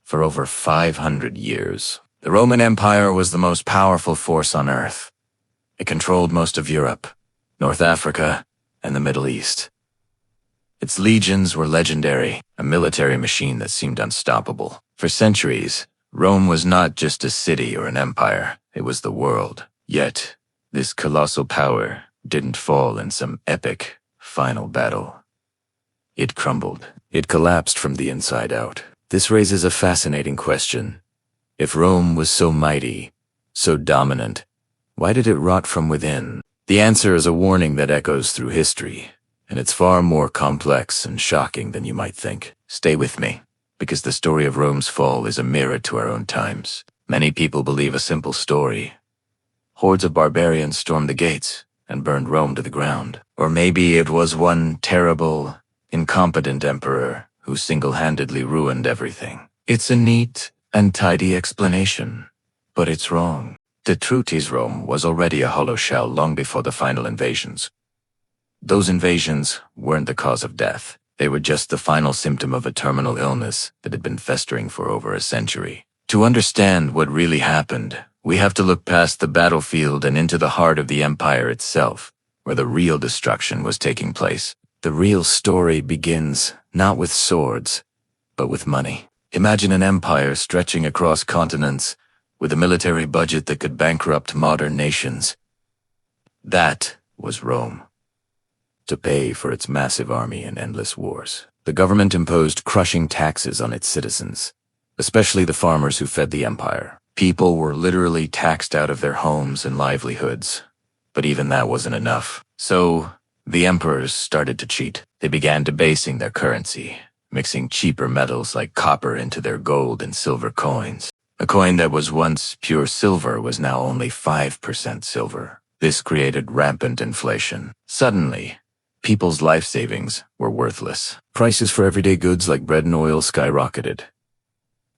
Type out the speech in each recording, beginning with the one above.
For over 500 years, the Roman Empire was the most powerful force on Earth. It controlled most of Europe, North Africa, and the Middle East. Its legions were legendary, a military machine that seemed unstoppable. For centuries, Rome was not just a city or an empire, it was the world. Yet, this colossal power didn't fall in some epic, final battle. It crumbled. It collapsed from the inside out. This raises a fascinating question. If Rome was so mighty, so dominant, why did it rot from within? The answer is a warning that echoes through history, and it's far more complex and shocking than you might think. Stay with me, because the story of Rome's fall is a mirror to our own times. Many people believe a simple story. Hordes of barbarians stormed the gates and burned Rome to the ground. Or maybe it was one terrible, incompetent emperor who single-handedly ruined everything. It's a neat and tidy explanation, but it's wrong. The truth is Rome was already a hollow shell long before the final invasions. Those invasions weren't the cause of death. They were just the final symptom of a terminal illness that had been festering for over a century. To understand what really happened, we have to look past the battlefield and into the heart of the empire itself, where the real destruction was taking place. The real story begins not with swords, but with money. Imagine an empire stretching across continents with a military budget that could bankrupt modern nations. That was Rome. To pay for its massive army and endless wars, the government imposed crushing taxes on its citizens, especially the farmers who fed the empire. People were literally taxed out of their homes and livelihoods, but even that wasn't enough. So, the emperors started to cheat. They began debasing their currency, mixing cheaper metals like copper into their gold and silver coins. A coin that was once pure silver was now only 5% silver. This created rampant inflation. Suddenly, people's life savings were worthless. Prices for everyday goods like bread and oil skyrocketed.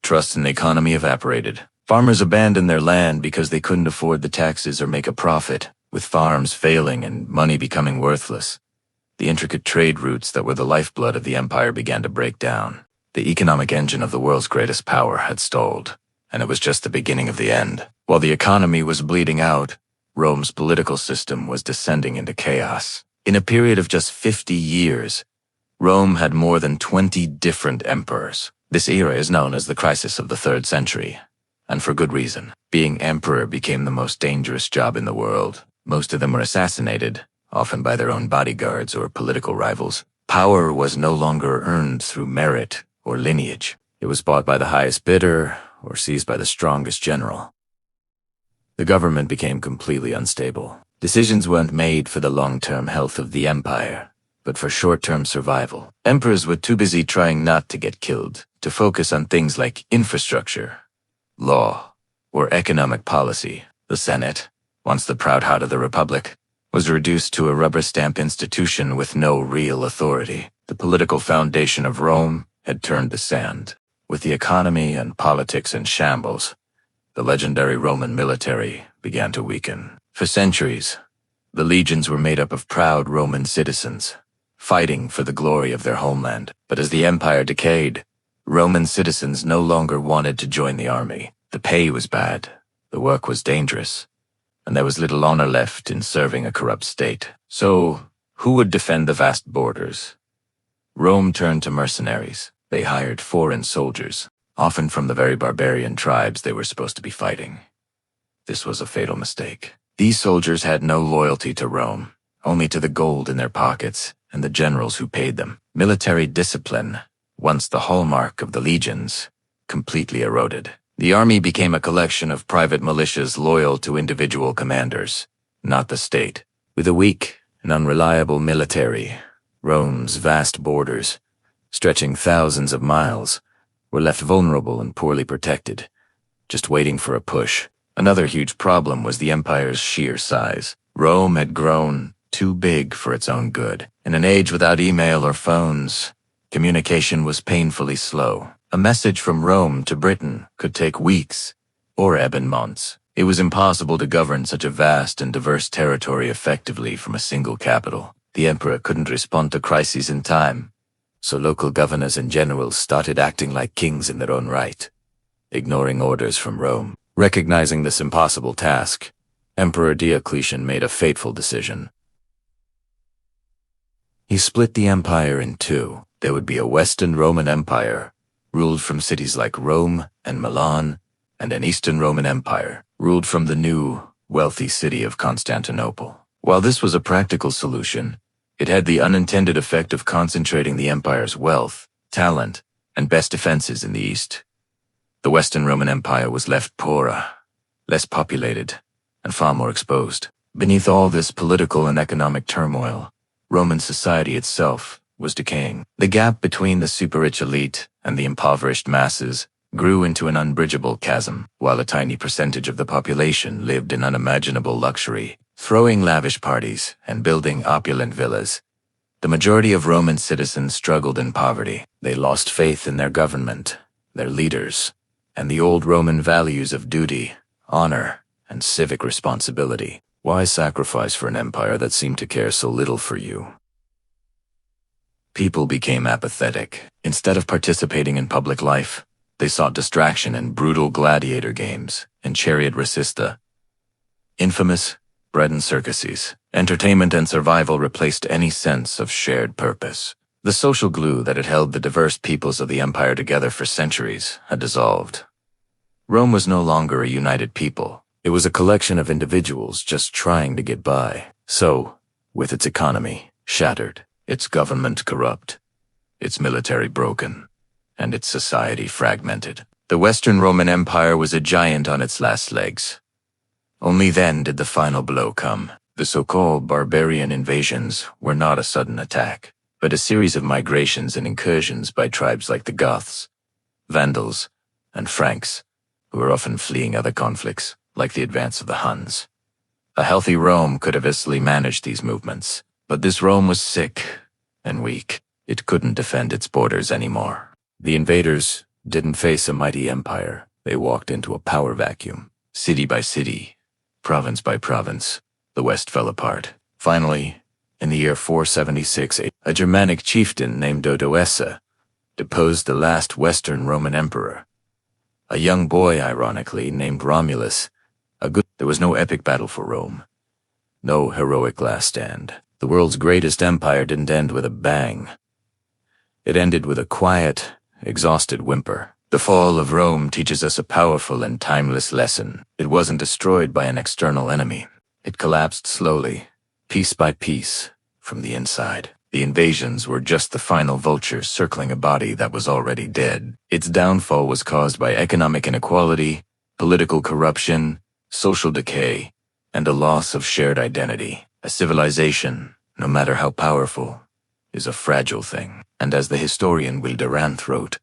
Trust in the economy evaporated. Farmers abandoned their land because they couldn't afford the taxes or make a profit. With farms failing and money becoming worthless, the intricate trade routes that were the lifeblood of the empire began to break down. The economic engine of the world's greatest power had stalled, and it was just the beginning of the end. While the economy was bleeding out, Rome's political system was descending into chaos. In a period of just 50 years, Rome had more than 20 different emperors. This era is known as the crisis of the 3rd century, and for good reason. Being emperor became the most dangerous job in the world. Most of them were assassinated, often by their own bodyguards or political rivals. Power was no longer earned through merit or lineage. It was bought by the highest bidder or seized by the strongest general. The government became completely unstable. Decisions weren't made for the long-term health of the empire, but for short-term survival. Emperors were too busy trying not to get killed to focus on things like infrastructure, law, or economic policy. The Senate, once the proud heart of the Republic, was reduced to a rubber-stamp institution with no real authority. The political foundation of Rome had turned to sand. With the economy and politics in shambles, the legendary Roman military began to weaken. For centuries, the legions were made up of proud Roman citizens, fighting for the glory of their homeland. But as the empire decayed, Roman citizens no longer wanted to join the army. The pay was bad, the work was dangerous, and there was little honor left in serving a corrupt state. So, who would defend the vast borders? Rome turned to mercenaries. They hired foreign soldiers, often from the very barbarian tribes they were supposed to be fighting. This was a fatal mistake. These soldiers had no loyalty to Rome, only to the gold in their pockets and the generals who paid them. Military discipline, once the hallmark of the legions, completely eroded. The army became a collection of private militias loyal to individual commanders, not the state. With a weak and unreliable military, Rome's vast borders, stretching thousands of miles, were left vulnerable and poorly protected, just waiting for a push. Another huge problem was the empire's sheer size. Rome had grown too big for its own good. In an age without email or phones, communication was painfully slow. A message from Rome to Britain could take weeks, or even months. It was impossible to govern such a vast and diverse territory effectively from a single capital. The emperor couldn't respond to crises in time, so local governors and generals started acting like kings in their own right. ignoring orders from Rome. Recognizing this impossible task, Emperor Diocletian made a fateful decision. He split the empire in two. There would be a Western Roman Empire, ruled from cities like Rome and Milan, and an Eastern Roman Empire, ruled from the new, wealthy city of Constantinople. While this was a practical solution, it had the unintended effect of concentrating the empire's wealth, talent, and best defenses in the east. The Western Roman Empire was left poorer, less populated, and far more exposed. Beneath all this political and economic turmoil, Roman society itself was decaying. The gap between the super-rich elite and the impoverished masses grew into an unbridgeable chasm, while a tiny percentage of the population lived in unimaginable luxury, throwing lavish parties and building opulent villas. The majority of Roman citizens struggled in poverty. They lost faith in their government, their leaders, and the old Roman values of duty, honor, and civic responsibility. Why sacrifice for an empire that seemed to care so little for you? People became apathetic. Instead of participating in public life, they sought distraction in brutal gladiator games and chariot recista. Infamous, bread and circuses, entertainment and survival replaced any sense of shared purpose. The social glue that had held the diverse peoples of the empire together for centuries had dissolved. Rome was no longer a united people. It was a collection of individuals just trying to get by. So, with its economy shattered, its government corrupt, its military broken, and its society fragmented, the Western Roman Empire was a giant on its last legs. Only then did the final blow come. The so-called barbarian invasions were not a sudden attack, but a series of migrations and incursions by tribes like the Goths, Vandals, and Franks, who were often fleeing other conflicts, like the advance of the Huns. A healthy Rome could have easily managed these movements, but this Rome was sick and weak. It couldn't defend its borders anymore. The invaders didn't face a mighty empire. They walked into a power vacuum. City by city, province by province, the West fell apart. Finally, in the year 476, a Germanic chieftain named Odoacer deposed the last Western Roman emperor. A young boy, ironically, named Romulus. There was no epic battle for Rome. No heroic last stand. The world's greatest empire didn't end with a bang. It ended with a quiet, exhausted whimper. The fall of Rome teaches us a powerful and timeless lesson. It wasn't destroyed by an external enemy. It collapsed slowly, piece by piece, from the inside. The invasions were just the final vultures circling a body that was already dead. Its downfall was caused by economic inequality, political corruption, social decay, and a loss of shared identity. A civilization, no matter how powerful, is a fragile thing. And as the historian Will Durant wrote,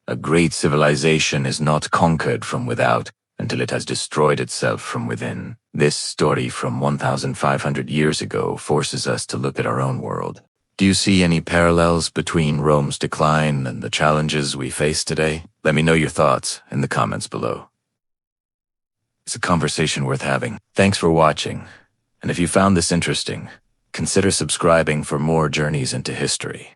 a great civilization is not conquered from without until it has destroyed itself from within. This story from 1,500 years ago forces us to look at our own world. Do you see any parallels between Rome's decline and the challenges we face today? Let me know your thoughts in the comments below. It's a conversation worth having. Thanks for watching, and if you found this interesting, consider subscribing for more journeys into history.